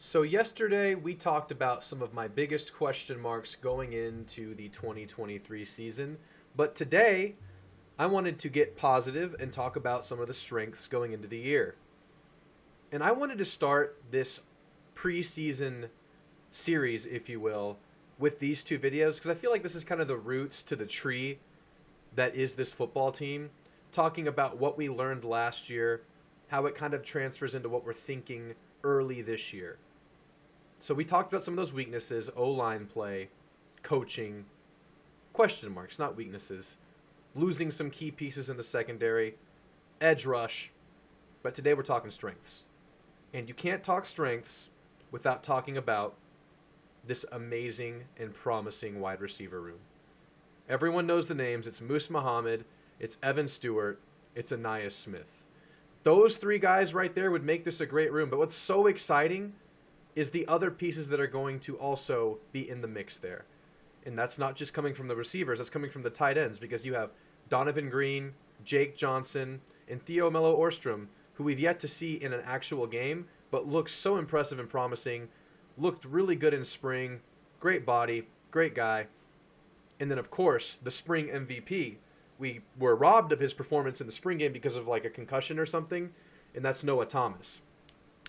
So, yesterday we talked about some of my biggest question marks going into the 2023 season. But today I wanted to get positive and talk about some of the strengths going into the year. And I wanted to start this preseason series, if you will, with these two videos because I feel like this is kind of the roots to the tree that is this football team, talking about what we learned last year, how it kind of transfers into what we're thinking early this year. So we talked about some of those weaknesses: O-line play, coaching, question marks, not weaknesses, losing some key pieces in the secondary, edge rush. But today we're talking strengths. And you can't talk strengths without talking about this amazing and promising wide receiver room. Everyone knows the names. It's Moose Muhammad, it's Evan Stewart, it's Ainias Smith. Those three guys right there would make this a great room. But what's so exciting is the other pieces that are going to also be in the mix there. And that's not just coming from the receivers, that's coming from the tight ends, because you have Donovan Green, Jake Johnson, and Theo Melo Orstrom, who we've yet to see in an actual game, but looks so impressive and promising, looked really good in spring, great body, great guy. And then, of course, the spring MVP. We were robbed of his performance in the spring game because of like a concussion or something, and that's Noah Thomas.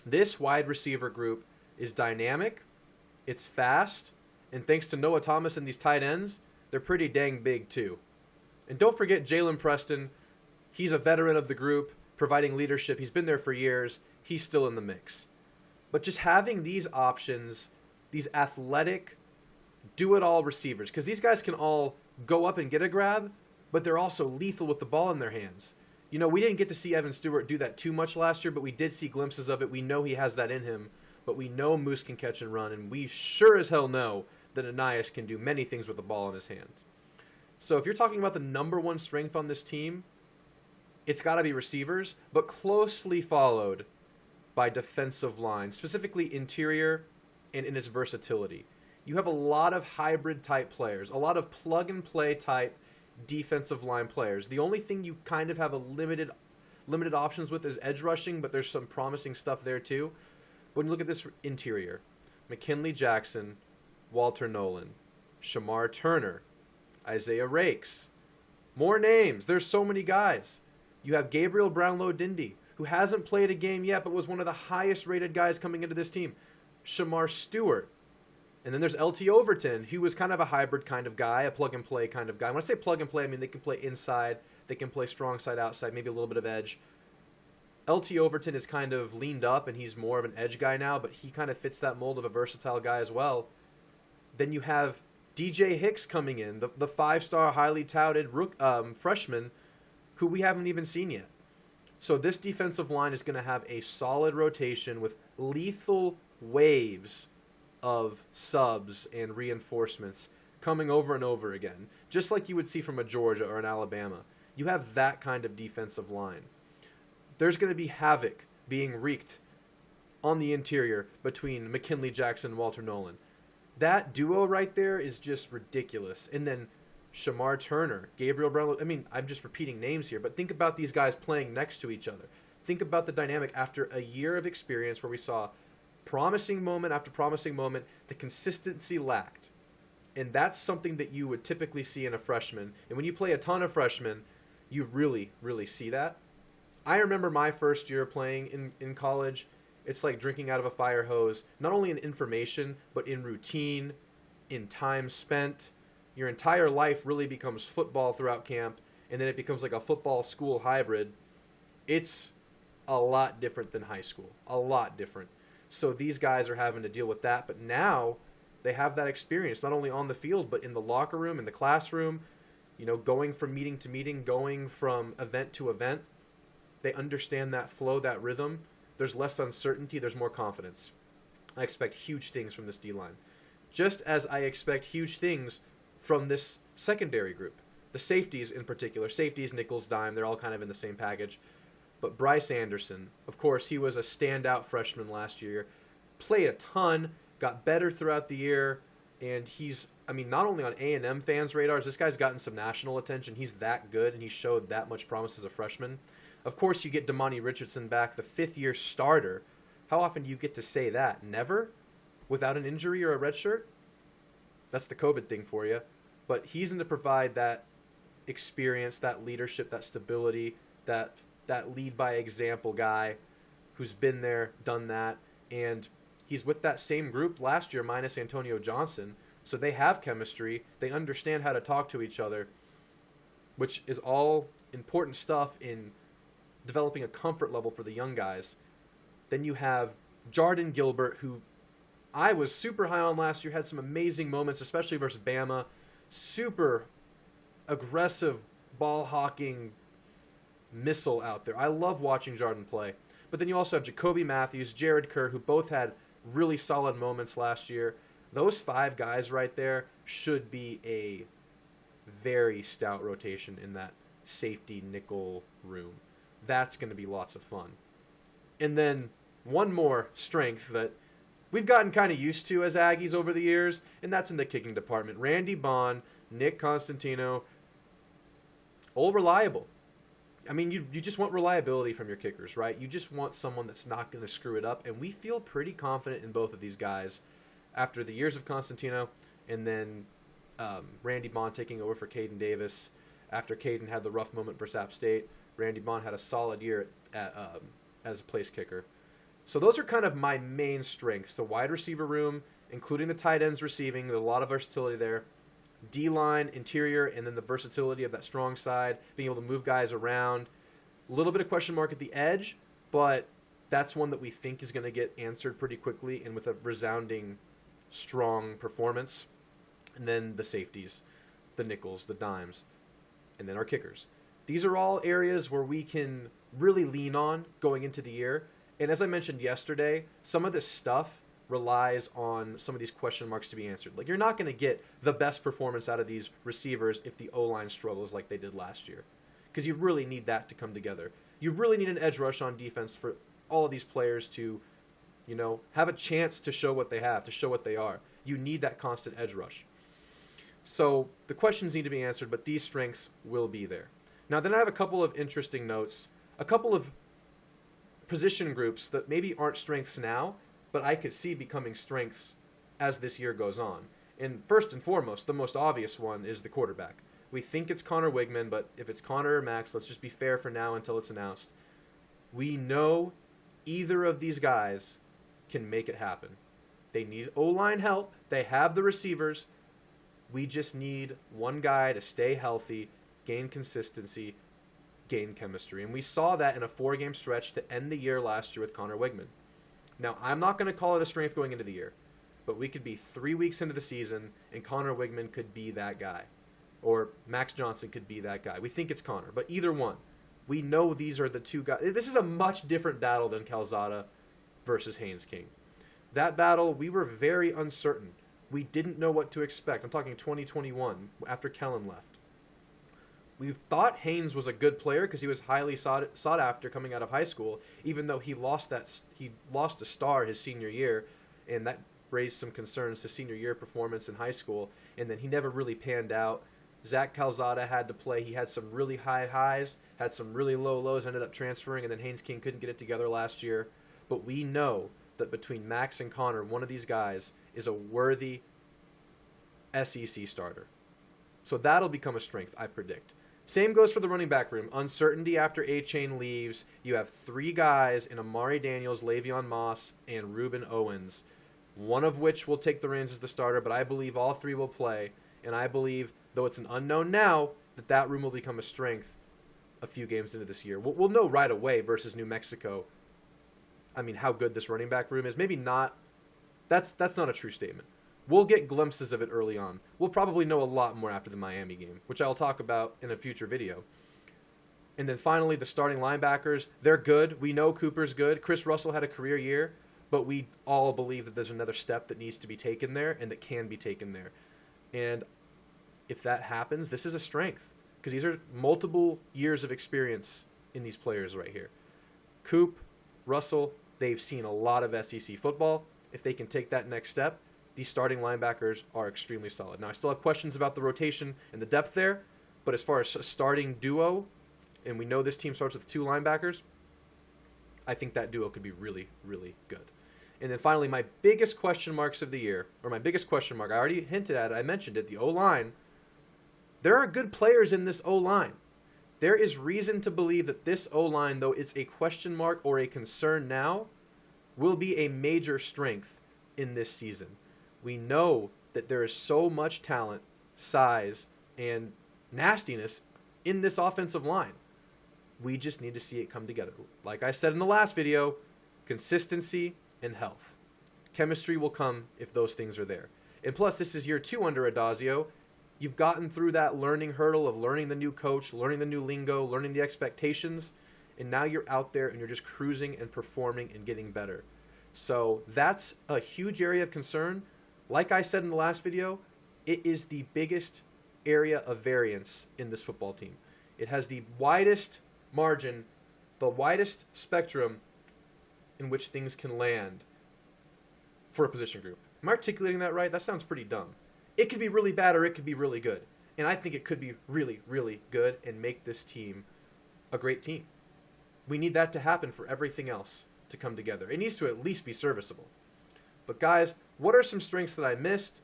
This wide receiver group is dynamic, it's fast, and thanks to Noah Thomas and these tight ends, they're pretty dang big too. And don't forget Jalen Preston. He's a veteran of the group, providing leadership. He's been there for years. He's still in the mix. But just having these options, these athletic, do-it-all receivers, because these guys can all go up and get a grab, but they're also lethal with the ball in their hands. You know, we didn't get to see Evan Stewart do that too much last year, but we did see glimpses of it. We know he has that in him, but we know Moose can catch and run, and we sure as hell know that Ainias can do many things with the ball in his hand. So if you're talking about the number one strength on this team, it's got to be receivers, but closely followed by defensive line, specifically interior and in its versatility. You have a lot of hybrid type players, a lot of plug and play type defensive line players. The only thing you kind of have a limited options with is edge rushing, but there's some promising stuff there too. When you look at this interior, McKinley Jackson, Walter Nolan, Shamar Turner, Isaiah Rakes. More names. There's so many guys. You have Gabriel Brownlow-Dindy, who hasn't played a game yet, but was one of the highest rated guys coming into this team. Shamar Stewart. And then there's LT Overton, who was kind of a hybrid kind of guy, a plug-and-play kind of guy. When I say plug-and-play, I mean they can play inside, they can play strong side, outside, maybe a little bit of edge. LT Overton is kind of leaned up, and he's more of an edge guy now, but he kind of fits that mold of a versatile guy as well. Then you have DJ Hicks coming in, the five-star, highly touted freshman, who we haven't even seen yet. So this defensive line is going to have a solid rotation with lethal waves of subs and reinforcements coming over and over again, just like you would see from a Georgia or an Alabama. You have that kind of defensive line. There's going to be havoc being wreaked on the interior between McKinley Jackson and Walter Nolan. That duo right there is just ridiculous. And then Shamar Turner, Gabriel Brown. I mean, I'm just repeating names here, but think about these guys playing next to each other. Think about the dynamic after a year of experience where we saw promising moment after promising moment, the consistency lacked. And that's something that you would typically see in a freshman. And when you play a ton of freshmen, you really, really see that. I remember my first year playing in college. It's like drinking out of a fire hose, not only in information, but in routine, in time spent. Your entire life really becomes football throughout camp, and then it becomes like a football school hybrid. It's a lot different than high school, a lot different. So these guys are having to deal with that, but now they have that experience, not only on the field, but in the locker room, in the classroom, you know, going from meeting to meeting, going from event to event. They understand that flow, that rhythm. There's less uncertainty, there's more confidence. I expect huge things from this D-line. Just as I expect huge things from this secondary group. The safeties in particular, safeties, nickels, dime, they're all kind of in the same package. But Bryce Anderson, of course, he was a standout freshman last year, played a ton, got better throughout the year, and he's, I mean, not only on A&M fans' radars, this guy's gotten some national attention. He's that good, and he showed that much promise as a freshman. Of course, you get Damani Richardson back, the fifth-year starter, How often do you get to say that? Never? Without an injury or a red shirt? That's the COVID thing for you. But he's going to provide that experience, that leadership, that stability, that lead by example guy who's been there, done that, and he's with that same group last year minus Antonio Johnson, so they have chemistry, they understand how to talk to each other, which is all important stuff in developing a comfort level for the young guys. Then you have Jordan Gilbert, who I was super high on last year, had some amazing moments, especially versus Bama, super aggressive ball hawking missile out there. I love watching Jordan play. But then you also have Jacoby Matthews, Jared Kerr, who both had really solid moments last year. Those 5 guys right there should be a very stout rotation in that safety nickel room. That's going to be lots of fun. And then one more strength that we've gotten kind of used to as Aggies over the years, and that's in the kicking department. Randy Bond, Nick Constantino, all reliable. I mean, you just want reliability from your kickers, right? You just want someone that's not going to screw it up, and we feel pretty confident in both of these guys after the years of Constantino and then Randy Bond taking over for Caden Davis. After Caden had the rough moment versus App State, Randy Bond had a solid year as a place kicker. So those are kind of my main strengths. The wide receiver room, including the tight ends receiving, there's a lot of versatility there. D-line, interior, and then the versatility of that strong side, being able to move guys around. A little bit of question mark at the edge, but that's one that we think is going to get answered pretty quickly and with a resounding, strong performance. And then the safeties, the nickels, the dimes, and then our kickers. These are all areas where we can really lean on going into the year. And as I mentioned yesterday, some of this stuff relies on some of these question marks to be answered. Like, you're not going to get the best performance out of these receivers if the O-line struggles like they did last year, because you really need that to come together. You really need an edge rush on defense for all of these players to, have a chance to show what they have, to show what they are. You need that constant edge rush. So the questions need to be answered, but these strengths will be there. Now, then I have a couple of interesting notes, a couple of position groups that maybe aren't strengths now, but I could see becoming strengths as this year goes on. And first and foremost, the most obvious one is the quarterback. We think it's Connor Wigman, but if it's Connor or Max, let's just be fair for now until it's announced. We know either of these guys can make it happen. They need O-line help. They have the receivers. We just need one guy to stay healthy, gain consistency, gain chemistry. And we saw that in a 4-game stretch to end the year last year with Connor Wigman. Now, I'm not going to call it a strength going into the year, but we could be 3 weeks into the season, and Connor Wigman could be that guy. Or Max Johnson could be that guy. We think it's Connor, but either one. We know these are the two guys. This is a much different battle than Calzada versus Haynes King. That battle, we were very uncertain. We didn't know what to expect. I'm talking 2021, after Kellen left. We thought Haynes was a good player because he was highly sought after coming out of high school, even though he lost a star his senior year, and that raised some concerns to senior year performance in high school, and then he never really panned out. Zach Calzada had to play. He had some really high highs, had some really low lows, ended up transferring, and then Haynes King couldn't get it together last year. But we know that between Max and Connor, one of these guys is a worthy SEC starter. So that'll become a strength, I predict. Same goes for the running back room. Uncertainty after A-Chain leaves. You have 3 guys in Amari Daniels, Le'Veon Moss, and Ruben Owens, one of which will take the reins as the starter, but I believe all 3 will play. And I believe, though it's an unknown now, that room will become a strength a few games into this year. We'll know right away versus New Mexico, how good this running back room is. Maybe not. That's not a true statement. We'll get glimpses of it early on. We'll probably know a lot more after the Miami game, which I'll talk about in a future video. And then finally, the starting linebackers, they're good. We know Cooper's good. Chris Russell had a career year, but we all believe that there's another step that needs to be taken there and that can be taken there. And if that happens, this is a strength because these are multiple years of experience in these players right here. Coop, Russell, they've seen a lot of SEC football. If they can take that next step, these starting linebackers are extremely solid. Now, I still have questions about the rotation and the depth there, but as far as a starting duo, and we know this team starts with 2 linebackers, I think that duo could be really, really good. And then finally, my biggest question marks of the year, or my biggest question mark, I already hinted at it, I mentioned it, the O-line. There are good players in this O-line. There is reason to believe that this O-line, though it's a question mark or a concern now, will be a major strength in this season. We know that there is so much talent, size, and nastiness in this offensive line. We just need to see it come together. Like I said in the last video, consistency and health. Chemistry will come if those things are there. And plus, this is year 2 under Adazio. You've gotten through that learning hurdle of learning the new coach, learning the new lingo, learning the expectations, and now you're out there and you're just cruising and performing and getting better. So that's a huge area of concern. Like I said in the last video, it is the biggest area of variance in this football team. It has the widest margin, the widest spectrum in which things can land for a position group. Am I articulating that right? That sounds pretty dumb. It could be really bad or it could be really good. And I think it could be really, really good and make this team a great team. We need that to happen for everything else to come together. It needs to at least be serviceable. But guys, what are some strengths that I missed?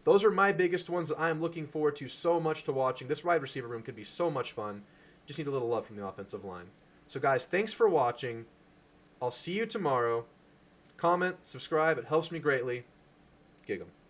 Those are my biggest ones that I am looking forward to so much to watching. This wide receiver room could be so much fun. Just need a little love from the offensive line. So guys, thanks for watching. I'll see you tomorrow. Comment, subscribe, it helps me greatly. Gig 'em.